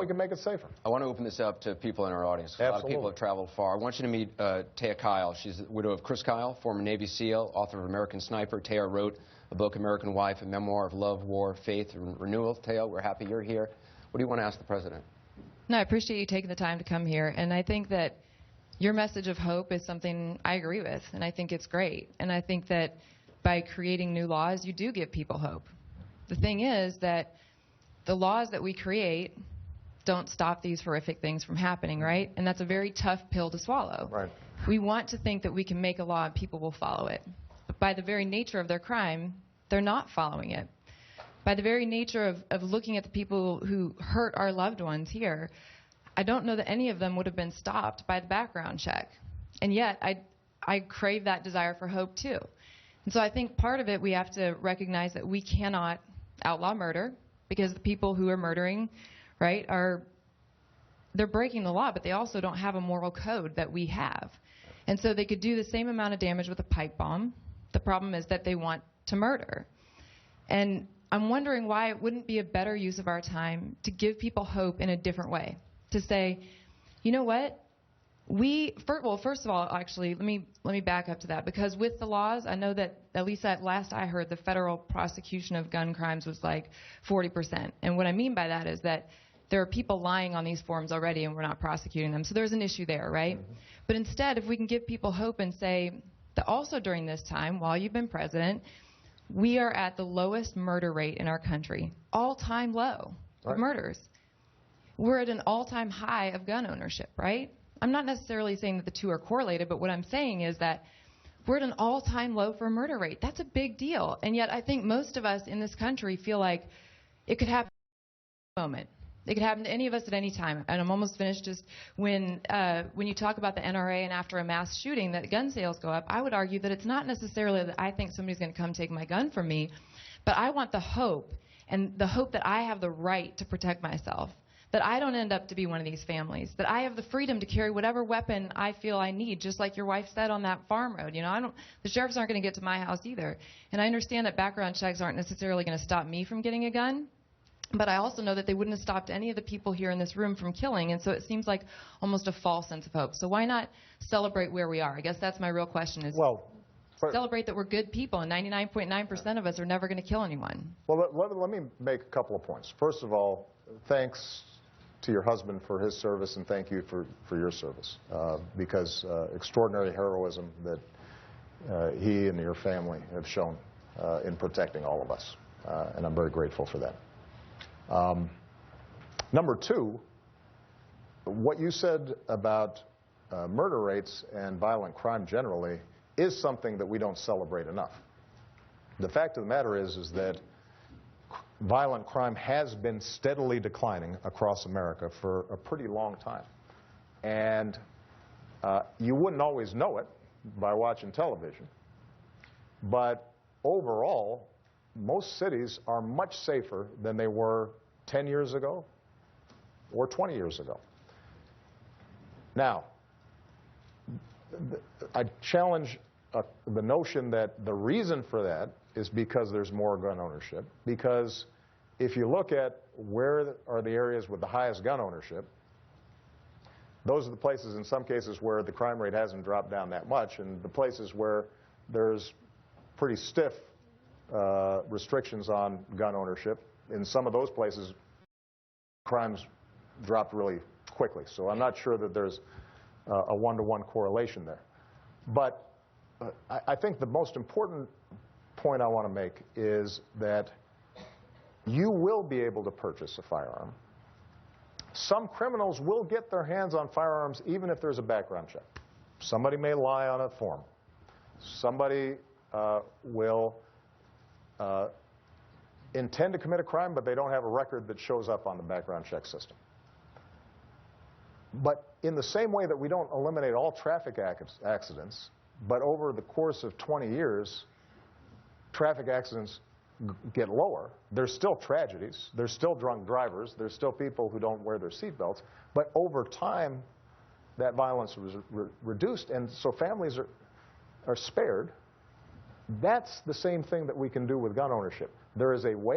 we can make it safer. I want to open this up to people in our audience. Absolutely. A lot of people have traveled far. I want you to meet Taya Kyle. She's the widow of Chris Kyle, former Navy SEAL, author of American Sniper. Taya wrote a book, American Wife, a memoir of love, war, faith, and renewal. Taya, we're happy you're here. What do you want to ask the president? No, I appreciate you taking the time to come here, and I think that your message of hope is something I agree with, and I think it's great. And I think that by creating new laws, you do give people hope. The thing is that the laws that we create don't stop these horrific things from happening, right? And that's a very tough pill to swallow. Right. We want to think that we can make a law and people will follow it. But by the very nature of their crime, they're not following it. By the very nature of looking at the people who hurt our loved ones here, I don't know that any of them would have been stopped by the background check. And yet, I crave that desire for hope, too. And so I think part of it, we have to recognize that we cannot outlaw murder, because the people who are murdering, right, they're breaking the law, but they also don't have a moral code that we have. And so they could do the same amount of damage with a pipe bomb. The problem is that they want to murder. And I'm wondering why it wouldn't be a better use of our time to give people hope in a different way. To say, you know what? Well, first of all, actually, let me back up to that, because with the laws, I know that, at least at last I heard, the federal prosecution of gun crimes was like 40%. And what I mean by that is that there are people lying on these forms already and we're not prosecuting them. So there's an issue there, right? Mm-hmm. But instead, if we can give people hope and say that also during this time, while you've been president, we are at the lowest murder rate in our country, all-time low of murders. We're at an all-time high of gun ownership, right? I'm not necessarily saying that the two are correlated, but what I'm saying is that we're at an all-time low for a murder rate. That's a big deal. And yet I think most of us in this country feel like it could happen at any moment. It could happen to any of us at any time. And I'm almost finished. Just when you talk about the NRA and after a mass shooting that gun sales go up, I would argue that it's not necessarily that I think somebody's going to come take my gun from me, but I want the hope, and the hope that I have the right to protect myself, that I don't end up to be one of these families, that I have the freedom to carry whatever weapon I feel I need, just like your wife said on that farm road. You know, the sheriffs aren't going to get to my house either. And I understand that background checks aren't necessarily going to stop me from getting a gun, but I also know that they wouldn't have stopped any of the people here in this room from killing, and so it seems like almost a false sense of hope. So why not celebrate where we are? I guess that's my real question, is celebrate that we're good people, and 99.9% of us are never going to kill anyone. Well, let me make a couple of points. First of all, thanks to your husband for his service, and thank you for your service, because extraordinary heroism that he and your family have shown in protecting all of us, and I'm very grateful for that. Number two, what you said about murder rates and violent crime generally is something that we don't celebrate enough. The fact of the matter is that violent crime has been steadily declining across America for a pretty long time. And you wouldn't always know it by watching television, but overall, most cities are much safer than they were 10 years ago or 20 years ago. Now, I challenge the notion that the reason for that is because there's more gun ownership, because if you look at where are the areas with the highest gun ownership, those are the places in some cases where the crime rate hasn't dropped down that much, and the places where there's pretty stiff restrictions on gun ownership, in some of those places crimes dropped really quickly. So I'm not sure that there's a one-to-one correlation there. But I think the most important point I want to make is that you will be able to purchase a firearm. Some criminals will get their hands on firearms even if there's a background check. Somebody may lie on a form. Somebody will intend to commit a crime, but they don't have a record that shows up on the background check system. But in the same way that we don't eliminate all traffic accidents, but over the course of 20 years, traffic accidents get lower. There's still tragedies. There's still drunk drivers. There's still people who don't wear their seatbelts. But over time, that violence was reduced, and so families are spared. That's the same thing that we can do with gun ownership. There is a way